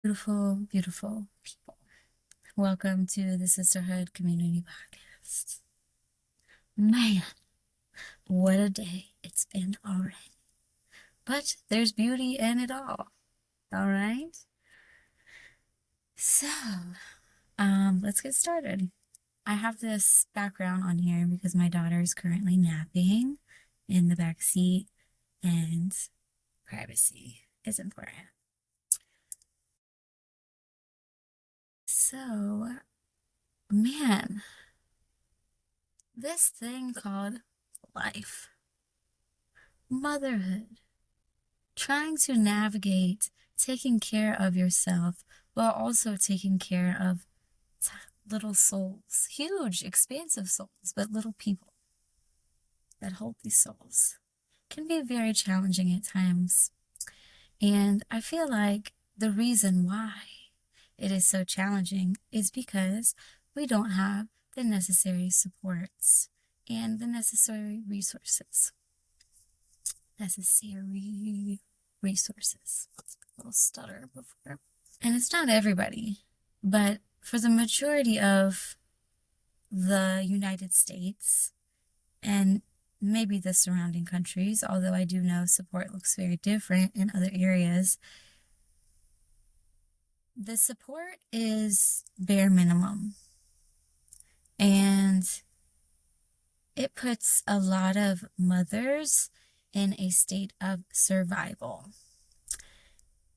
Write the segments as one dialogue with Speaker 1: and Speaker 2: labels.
Speaker 1: Beautiful, beautiful people. Welcome to the Sisterhood Community Podcast. Man, what a day it's been already. But there's beauty in it all right? So, let's get started. I have this background on here because my daughter is currently napping in the back seat, and privacy is important. So, man, this thing called life, motherhood, trying to navigate taking care of yourself while also taking care of little souls, huge, expansive souls, but little people that hold these souls can be very challenging at times. And I feel like the reason why it is so challenging is because we don't have the necessary supports and the necessary resources. Necessary resources. A little stutter before. And it's not everybody, but for the majority of the United States and maybe the surrounding countries, although I do know support looks very different in other areas, the support is bare minimum. And it puts a lot of mothers in a state of survival,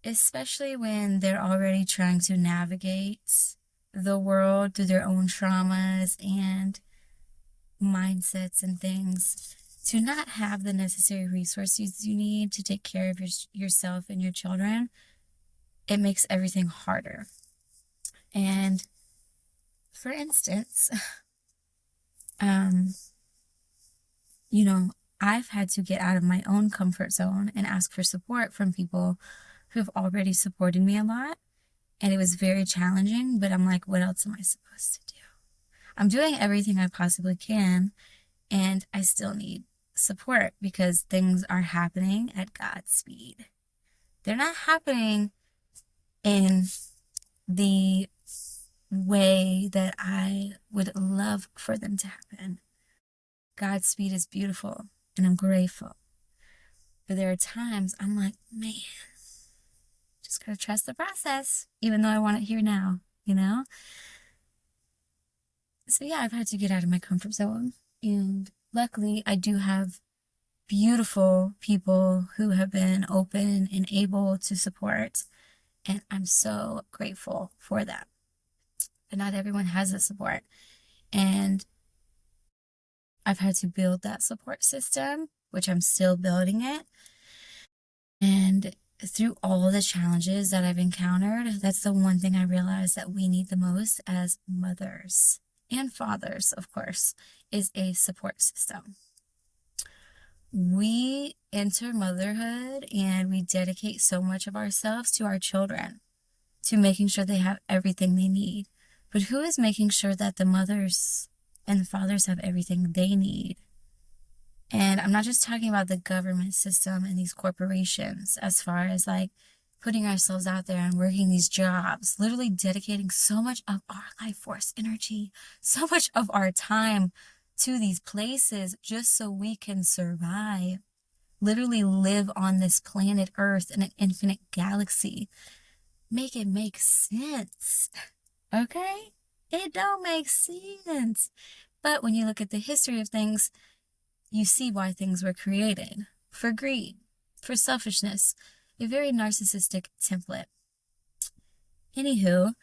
Speaker 1: especially when they're already trying to navigate the world through their own traumas and mindsets and things. To not have the necessary resources you need to take care of yourself and your children, it makes everything harder. And for instance, I've had to get out of my own comfort zone and ask for support from people who've already supported me a lot. And it was very challenging, but I'm like, what else am I supposed to do? I'm doing everything I possibly can, and I still need support because things are happening at God's speed. They're not happening in the way that I would love for them to happen. God's speed is beautiful, and I'm grateful. But there are times I'm like, man, just gotta trust the process, even though I want it here now? So yeah, I've had to get out of my comfort zone. And luckily, I do have beautiful people who have been open and able to support. And I'm so grateful for that. But not everyone has the support. And I've had to build that support system, which I'm still building it. And through all the challenges that I've encountered, that's the one thing I realized that we need the most as mothers and fathers, of course, is a support system. We enter motherhood and we dedicate so much of ourselves to our children, to making sure they have everything they need. But who is making sure that the mothers and the fathers have everything they need? And I'm not just talking about the government system and these corporations as far as like putting ourselves out there and working these jobs, literally dedicating so much of our life force energy, so much of our time to these places just so we can survive, literally live on this planet Earth in an infinite galaxy. Make it make sense, okay? It don't make sense. But when you look at the history of things, you see why things were created. For greed, for selfishness, a very narcissistic template. Anywho,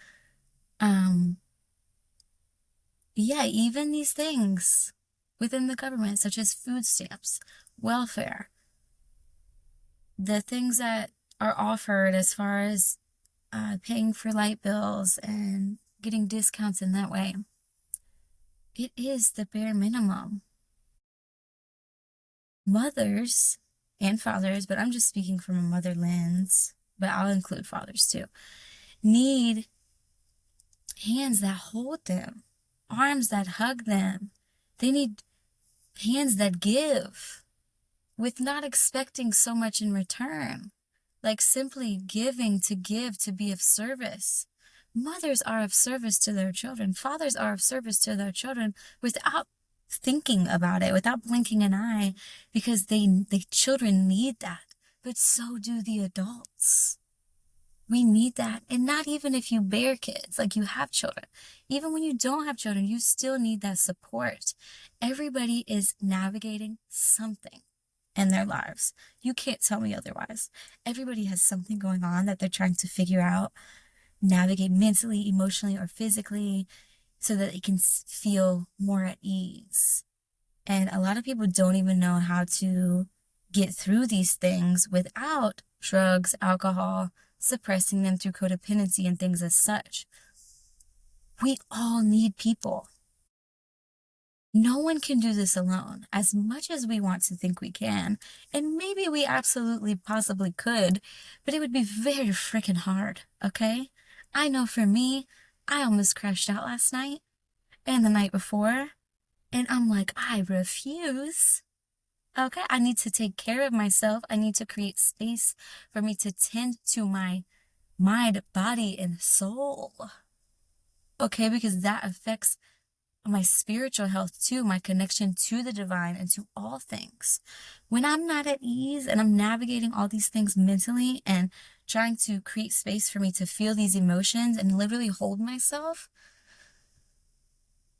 Speaker 1: yeah, even these things within the government, such as food stamps, welfare, the things that are offered as far as paying for light bills and getting discounts in that way, it is the bare minimum. Mothers and fathers, but I'm just speaking from a mother lens, but I'll include fathers too, need hands that hold them, arms that hug them. They need hands that give with not expecting so much in return. like simply giving to give, to be of service. Mothers are of service to their children. Fathers are of service to their children without thinking about it, without blinking an eye, because the children need that. But so do the adults. We need that. And not even if you bear kids, like you have children. Even when you don't have children, you still need that support. Everybody is navigating something in their lives. You can't tell me otherwise. Everybody has something going on that they're trying to figure out, navigate mentally, emotionally, or physically so that they can feel more at ease. And a lot of people don't even know how to get through these things without drugs, alcohol, suppressing them through codependency and things as such. We all need people. No one can do this alone, as much as we want to think we can. And maybe we absolutely possibly could, but it would be very freaking hard, okay? I know for me, I almost crashed out last night and the night before, and I'm like, I refuse. Okay, I need to take care of myself. I need to create space for me to tend to my mind, body, and soul. Okay, because that affects my spiritual health too, my connection to the divine and to all things. When I'm not at ease and I'm navigating all these things mentally and trying to create space for me to feel these emotions and literally hold myself,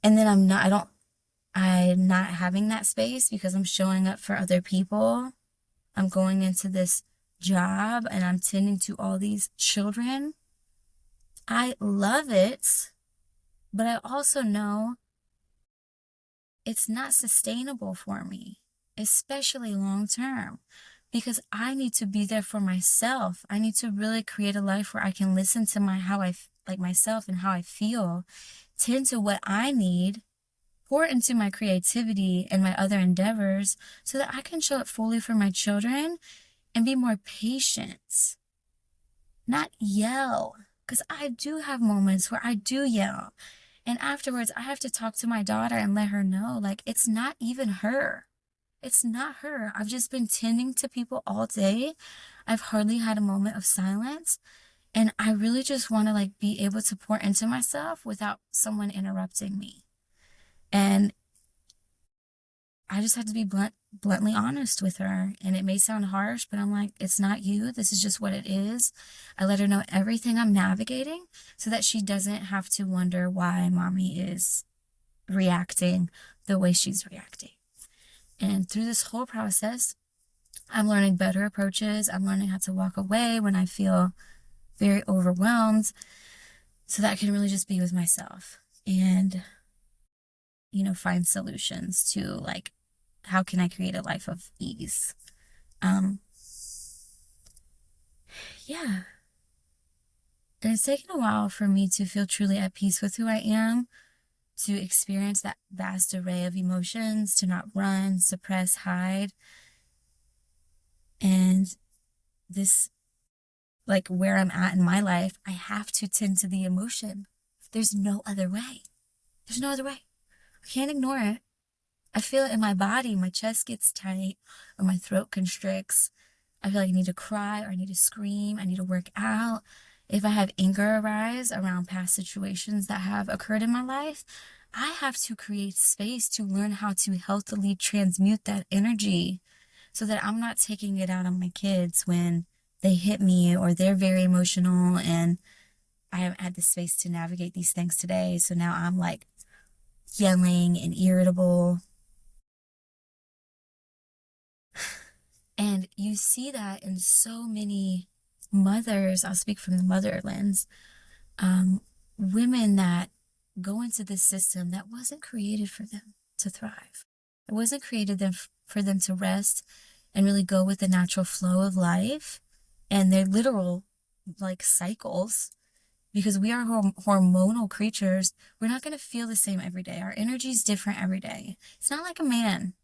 Speaker 1: and then I'm not having that space because I'm showing up for other people. I'm going into this job and I'm tending to all these children. I love it, but I also know it's not sustainable for me, especially long term, because I need to be there for myself. I need to really create a life where I can listen to myself and how I feel, tend to what I need, pour into my creativity and my other endeavors so that I can show up fully for my children and be more patient, not yell. Because I do have moments where I do yell. And afterwards, I have to talk to my daughter and let her know, like, it's not even her. It's not her. I've just been tending to people all day. I've hardly had a moment of silence. And I really just want to like be able to pour into myself without someone interrupting me. And I just had to be bluntly honest with her. And it may sound harsh, but I'm like, it's not you. This is just what it is. I let her know everything I'm navigating so that she doesn't have to wonder why mommy is reacting the way she's reacting. And through this whole process, I'm learning better approaches. I'm learning how to walk away when I feel very overwhelmed so that I can really just be with myself and, find solutions to like, how can I create a life of ease? Yeah. And it's taken a while for me to feel truly at peace with who I am, to experience that vast array of emotions, to not run, suppress, hide. And this, like where I'm at in my life, I have to tend to the emotion. There's no other way. There's no other way. I can't ignore it. I feel it in my body. My chest gets tight or my throat constricts. I feel like I need to cry or I need to scream. I need to work out. If I have anger arise around past situations that have occurred in my life, I have to create space to learn how to healthily transmute that energy so that I'm not taking it out on my kids when they hit me or they're very emotional and I haven't had the space to navigate these things today. So now I'm like yelling and irritable. And you see that in so many mothers, I'll speak from the mother lens, women that go into this system that wasn't created for them to thrive. It wasn't created for them to rest and really go with the natural flow of life and their literal like cycles, because we are hormonal creatures. We're not going to feel the same every day. Our energy is different every day. It's not like a man.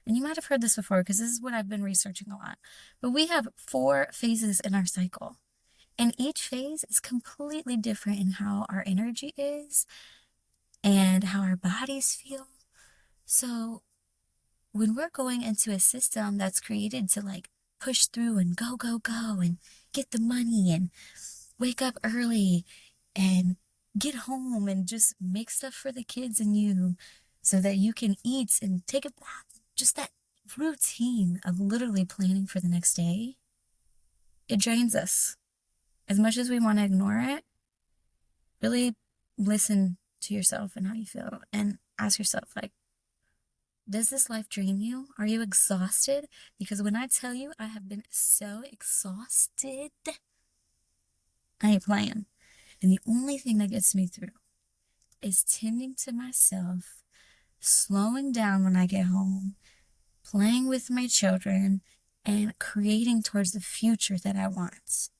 Speaker 1: And you might have heard this before because this is what I've been researching a lot. But we have 4 phases in our cycle. And each phase is completely different in how our energy is and how our bodies feel. So when we're going into a system that's created to like push through and go, go, go and get the money and wake up early and get home and just make stuff for the kids and you so that you can eat and take a bath. Just that routine of literally planning for the next day, it drains us. As much as we want to ignore it, really listen to yourself and how you feel and ask yourself, like, does this life drain you? Are you exhausted? Because when I tell you I have been so exhausted, I ain't playing. And the only thing that gets me through is tending to myself, slowing down when I get home, playing with my children, and creating towards the future that I want.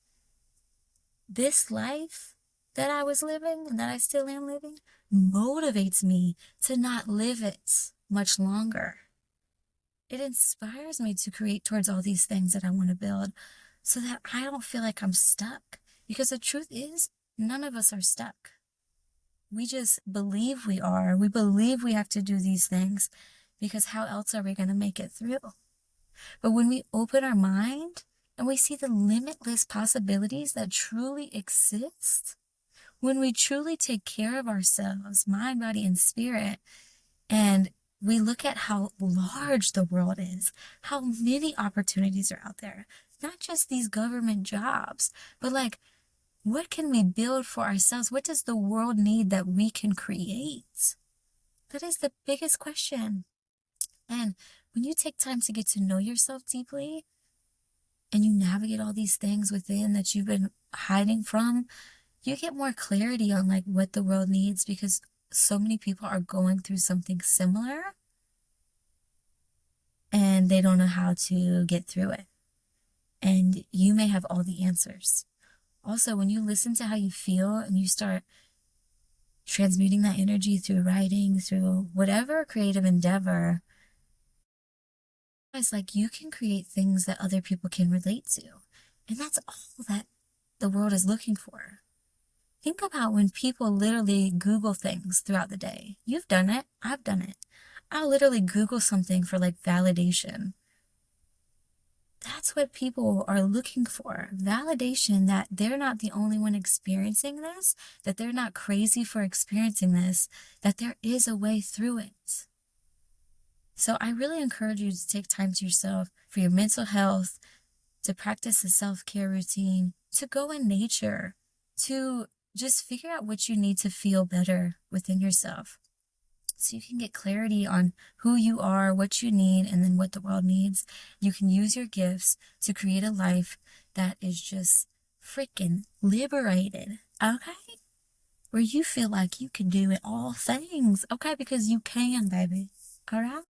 Speaker 1: This life that I was living and that I still am living motivates me to not live it much longer. It inspires me to create towards all these things that I want to build so that I don't feel like I'm stuck. Because the truth is, none of us are stuck. We just believe we are. We believe we have to do these things because how else are we going to make it through? But when we open our mind and we see the limitless possibilities that truly exist, when we truly take care of ourselves, mind, body, and spirit, and we look at how large the world is, how many opportunities are out there, not just these government jobs, but like, what can we build for ourselves? What does the world need that we can create? That is the biggest question. And when you take time to get to know yourself deeply and you navigate all these things within that you've been hiding from, you get more clarity on like what the world needs because so many people are going through something similar and they don't know how to get through it. And you may have all the answers. Also, when you listen to how you feel and you start transmuting that energy through writing, through whatever creative endeavor, it's like you can create things that other people can relate to. And that's all that the world is looking for. Think about when people literally Google things throughout the day. You've done it. I've done it. I'll literally Google something for like validation. That's what people are looking for. Validation that they're not the only one experiencing this, that they're not crazy for experiencing this, that there is a way through it. So I really encourage you to take time to yourself for your mental health, to practice a self-care routine, to go in nature, to just figure out what you need to feel better within yourself. So you can get clarity on who you are, what you need, and then what the world needs. You can use your gifts to create a life that is just freaking liberated, okay? Where you feel like you can do it all things, okay? Because you can, baby, all right?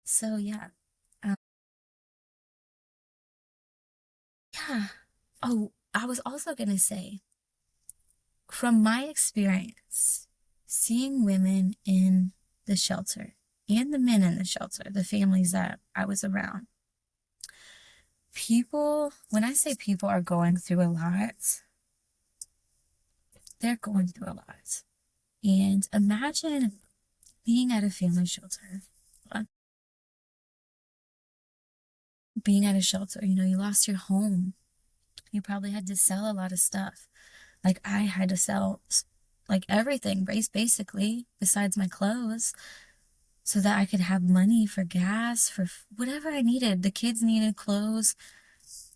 Speaker 1: So yeah. Yeah. Oh, I was also gonna say, from my experience, seeing women in the shelter and the men in the shelter, the families that I was around, people, when I say people are going through a lot, they're going through a lot. And imagine being at a family shelter. Being at a shelter, you know, you lost your home. You probably had to sell a lot of stuff. Like I had to sell like everything, basically, besides my clothes, so that I could have money for gas, for whatever I needed. The kids needed clothes.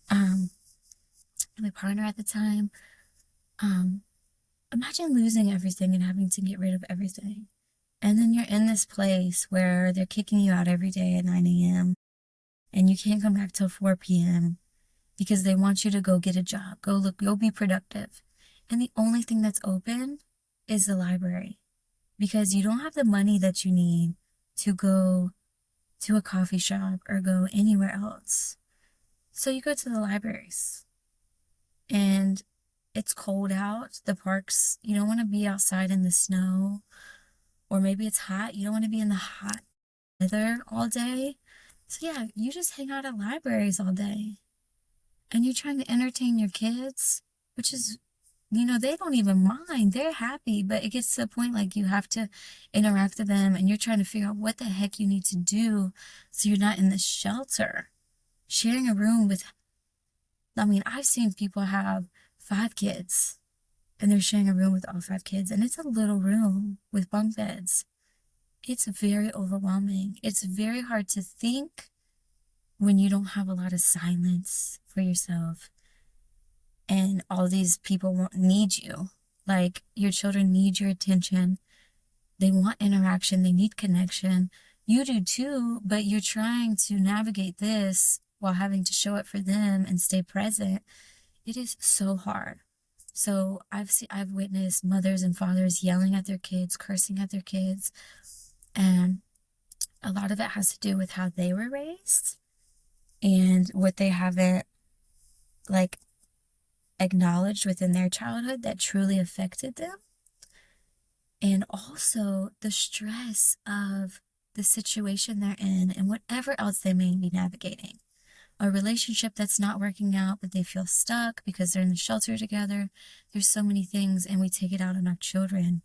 Speaker 1: My partner at the time, imagine losing everything and having to get rid of everything. And then you're in this place where they're kicking you out every day at 9 a.m. and you can't come back till 4 p.m. because they want you to go get a job, go be productive. And the only thing that's open is the library because you don't have the money that you need to go to a coffee shop or go anywhere else. So you go to the libraries and it's cold out. The parks, you don't want to be outside in the snow, or maybe it's hot. You don't want to be in the hot weather all day. So yeah, you just hang out at libraries all day and you're trying to entertain your kids, which is, you know, they don't even mind. They're happy, but it gets to the point like you have to interact with them and you're trying to figure out what the heck you need to do so you're not in the shelter. sharing a room with, I mean, I've seen people have 5 kids and they're sharing a room with all 5 kids, and it's a little room with bunk beds. It's very overwhelming. It's very hard to think when you don't have a lot of silence for yourself, and all these people need you. Like, your children need your attention. They want interaction. They need connection. You do too, but you're trying to navigate this while having to show up for them and stay present. It is so hard. So I've witnessed mothers and fathers yelling at their kids, cursing at their kids, and a lot of it has to do with how they were raised and what they haven't, like, acknowledged within their childhood that truly affected them. And also the stress of the situation they're in and whatever else they may be navigating. A relationship that's not working out, but they feel stuck because they're in the shelter together. There's so many things, and we take it out on our children.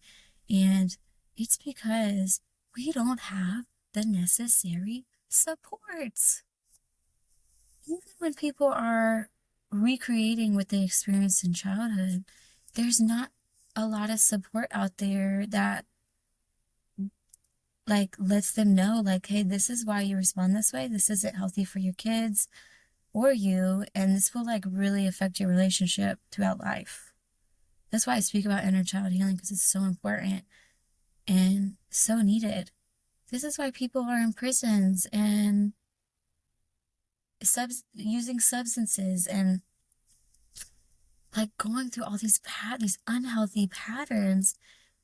Speaker 1: And it's because we don't have the necessary supports. Even when people are recreating what they experienced in childhood, there's not a lot of support out there that, like, lets them know, like, hey, this is why you respond this way. This isn't healthy for your kids or you, and this will, like, really affect your relationship throughout life. That's why I speak about inner child healing, because it's so important and so needed. This is why people are in prisons and using substances and, like, going through all these unhealthy patterns,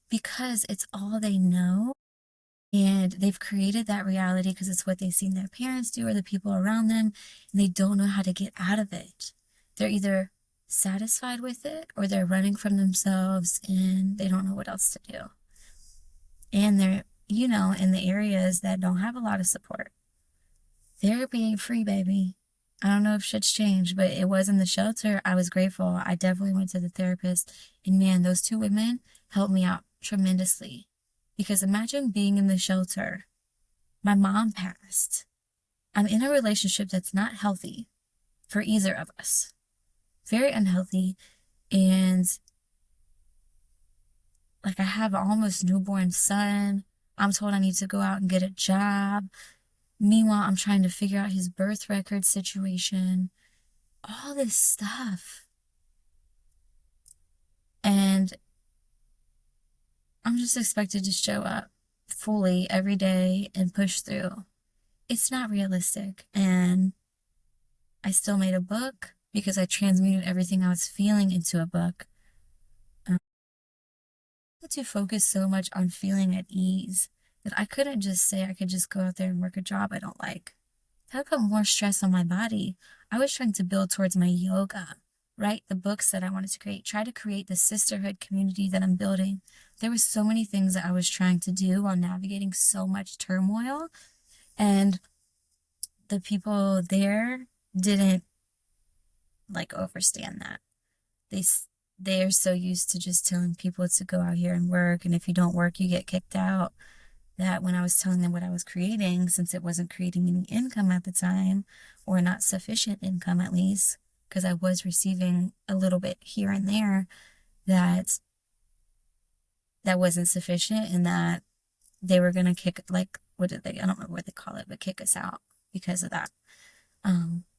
Speaker 1: because it's all they know. And they've created that reality because it's what they've seen their parents do or the people around them, and they don't know how to get out of it. They're either satisfied with it or they're running from themselves and they don't know what else to do. And they're, in the areas that don't have a lot of support. Therapy ain't free, baby. I don't know if shit's changed, but it was in the shelter. I was grateful. I definitely went to the therapist, and man, those 2 women helped me out tremendously. Because imagine being in the shelter. My mom passed. I'm in a relationship that's not healthy for either of us. Very unhealthy. And, like, I have an almost newborn son. I'm told I need to go out and get a job. Meanwhile, I'm trying to figure out his birth record situation. All this stuff. And I'm just expected to show up fully every day and push through. It's not realistic. And I still made a book because I transmuted everything I was feeling into a book. I had to focus so much on feeling at ease that I couldn't just say I could just go out there and work a job I don't like. That would put more stress on my body. I was trying to build towards my yoga, write the books that I wanted to create, try to create the sisterhood community that I'm building. There were so many things that I was trying to do while navigating so much turmoil, and the people there didn't, like, understand that. They're so used to just telling people to go out here and work, and if you don't work, you get kicked out. That when I was telling them what I was creating, since it wasn't creating any income at the time, or not sufficient income at least, because I was receiving a little bit here and there, that wasn't sufficient, and that they were going to kick, like, I don't remember what they call it, but kick us out because of that.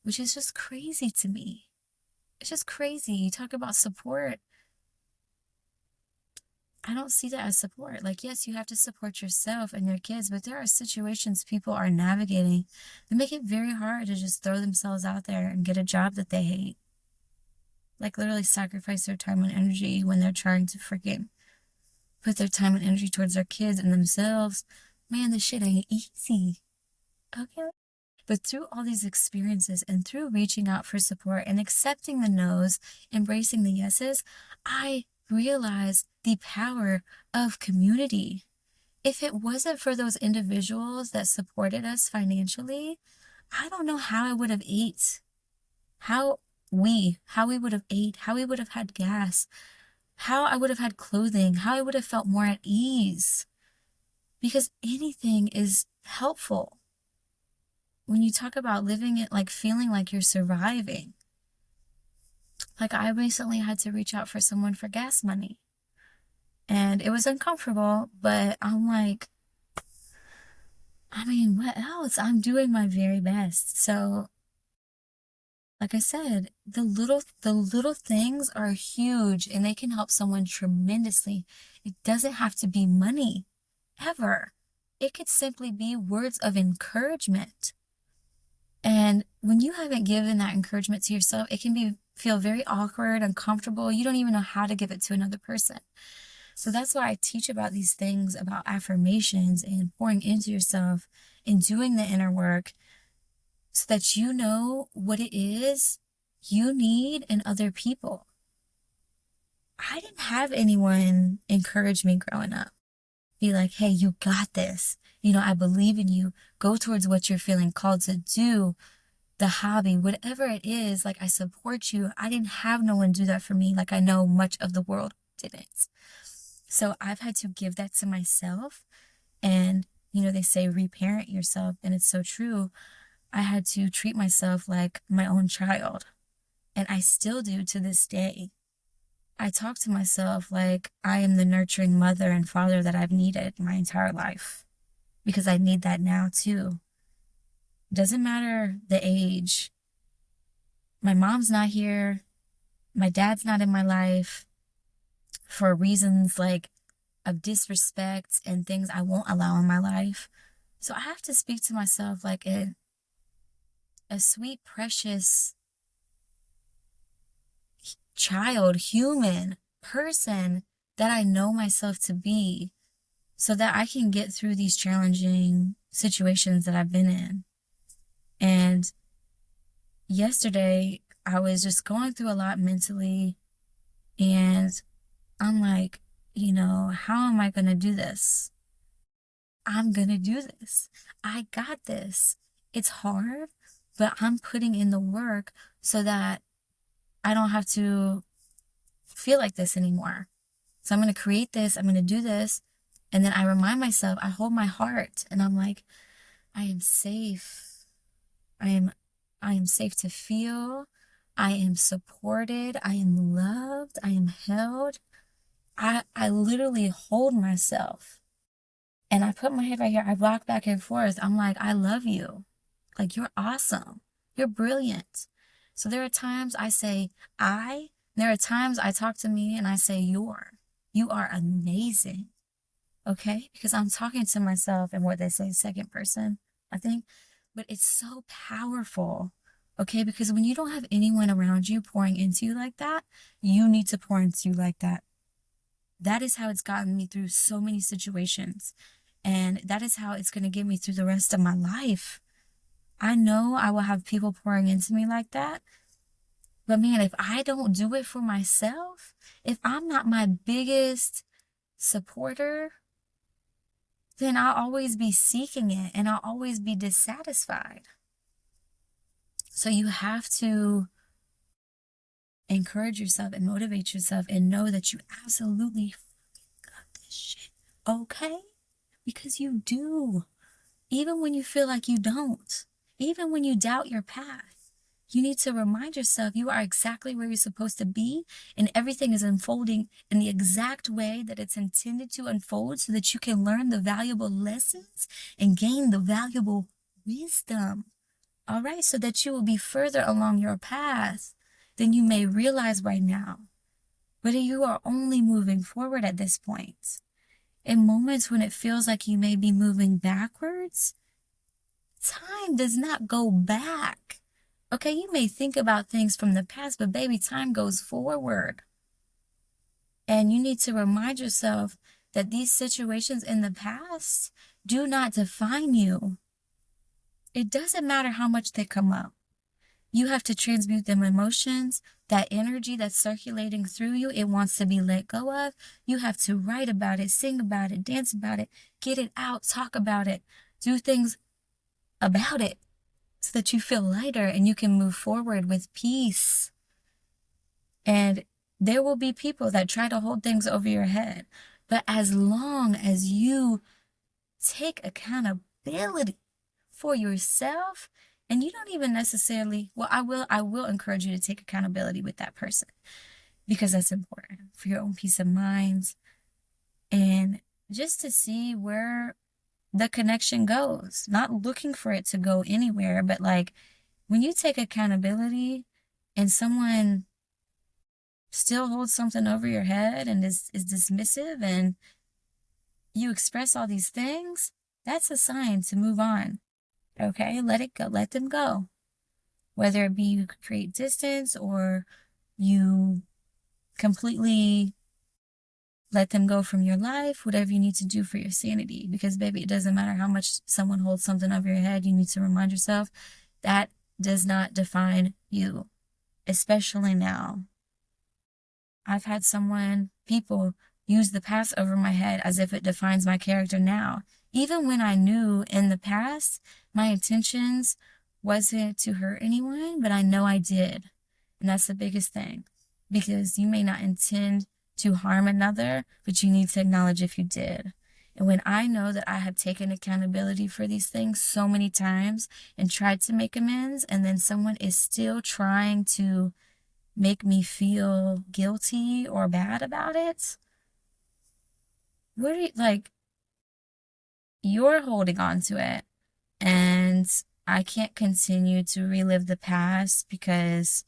Speaker 1: Which is just crazy to me. It's just crazy. You talk about support. I don't see that as support. Like, yes, you have to support yourself and your kids, but there are situations people are navigating that make it very hard to just throw themselves out there and get a job that they hate. Like, literally sacrifice their time and energy when they're trying to freaking put their time and energy towards their kids and themselves. Man, this shit ain't easy. Okay? But through all these experiences and through reaching out for support and accepting the no's, embracing the yeses, I realized the power of community. If it wasn't for those individuals that supported us financially, I don't know how I would have ate. How we would have ate, how we would have had gas, how I would have had clothing, how I would have felt more at ease. Because anything is helpful. when you talk about living it, like feeling like you're surviving, like I recently had to reach out for someone for gas money. And it was uncomfortable, but I'm like, I mean, what else? I'm doing my very best. So, like I said, the little things are huge and they can help someone tremendously. It doesn't have to be money ever. It could simply be words of encouragement. And when you haven't given that encouragement to yourself, it can feel very awkward, uncomfortable. You don't even know how to give it to another person. So that's why I teach about these things, about affirmations and pouring into yourself and doing the inner work so that you know what it is you need in other people. I didn't have anyone encourage me growing up. Be like, hey, you got this. I believe in you. Go towards what you're feeling called to do, the hobby, whatever it is. Like, I support you. I didn't have no one do that for me. Like, I know much of the world didn't. So I've had to give that to myself. And, they say reparent yourself. And it's so true. I had to treat myself like my own child. And I still do to this day. I talk to myself like I am the nurturing mother and father that I've needed my entire life. Because I need that now too. Doesn't matter the age. My mom's not here. My dad's not in my life for reasons like of disrespect and things I won't allow in my life. So I have to speak to myself like a sweet, precious child, human person that I know myself to be so that I can get through these challenging situations that I've been in. And yesterday, I was just going through a lot mentally, and I'm like, how am I going to do this? I'm going to do this. I got this. It's hard, but I'm putting in the work so that I don't have to feel like this anymore. So I'm going to create this. I'm going to do this. And then I remind myself, I hold my heart and I'm like, I am safe. I am safe to feel. I am supported. I am loved. I am held. I literally hold myself and I put my head right here. I rock back and forth. I'm like, I love you. Like, you're awesome. You're brilliant. So there are times I say there are times I talk to me and I say you're. You are amazing. Okay? Because I'm talking to myself in what they say, second person, I think. But it's so powerful. Okay? Because when you don't have anyone around you pouring into you like that, you need to pour into you like that. That is how it's gotten me through so many situations. And that is how it's going to get me through the rest of my life. I know I will have people pouring into me like that. But man, if I don't do it for myself, if I'm not my biggest supporter, then I'll always be seeking it and I'll always be dissatisfied. So you have to encourage yourself and motivate yourself and know that you absolutely got this shit, okay? Because you do. Even when you feel like you don't. Even when you doubt your path. You need to remind yourself you are exactly where you're supposed to be and everything is unfolding in the exact way that it's intended to unfold so that you can learn the valuable lessons and gain the valuable wisdom. All right, so that you will be further along your path than you may realize right now. But you are only moving forward at this point. In moments when it feels like you may be moving backwards, time does not go back. Okay, you may think about things from the past, but baby, time goes forward. And you need to remind yourself that these situations in the past do not define you. It doesn't matter how much they come up. You have to transmute them emotions, that energy that's circulating through you, it wants to be let go of. You have to write about it, sing about it, dance about it, get it out, talk about it, do things about it so that you feel lighter and you can move forward with peace. And there will be people that try to hold things over your head. But as long as you take accountability for yourself, and you don't even necessarily, well, I will encourage you to take accountability with that person because that's important for your own peace of mind and just to see where the connection goes. Not looking for it to go anywhere, but like when you take accountability and someone still holds something over your head and is dismissive and you express all these things, that's a sign to move on. Okay? Let it go. Let them go. Whether it be you create distance or you completely let them go from your life, whatever you need to do for your sanity. Because, baby, it doesn't matter how much someone holds something over your head, you need to remind yourself that does not define you, especially now. I've had people use the past over my head as if it defines my character now. Even when I knew in the past my intentions wasn't to hurt anyone, but I know I did. And that's the biggest thing. Because you may not intend to harm another, but you need to acknowledge if you did. And when I know that I have taken accountability for these things so many times and tried to make amends, and then someone is still trying to make me feel guilty or bad about it, what are you, like, you're holding on to it. And I can't continue to relive the past because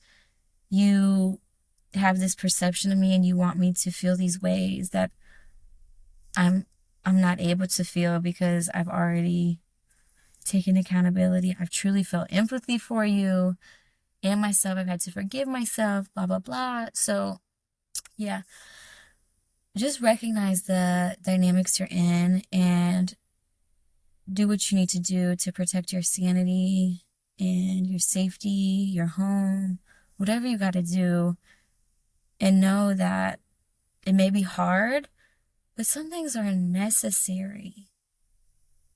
Speaker 1: you have this perception of me and you want me to feel these ways that I'm not able to feel because I've already taken accountability. I've truly felt empathy for you and myself. I've had to forgive myself, blah, blah, blah. So, yeah. Just recognize the dynamics you're in and do what you need to do to protect your sanity and your safety, your home, whatever you got to do. And know that it may be hard, but some things are necessary.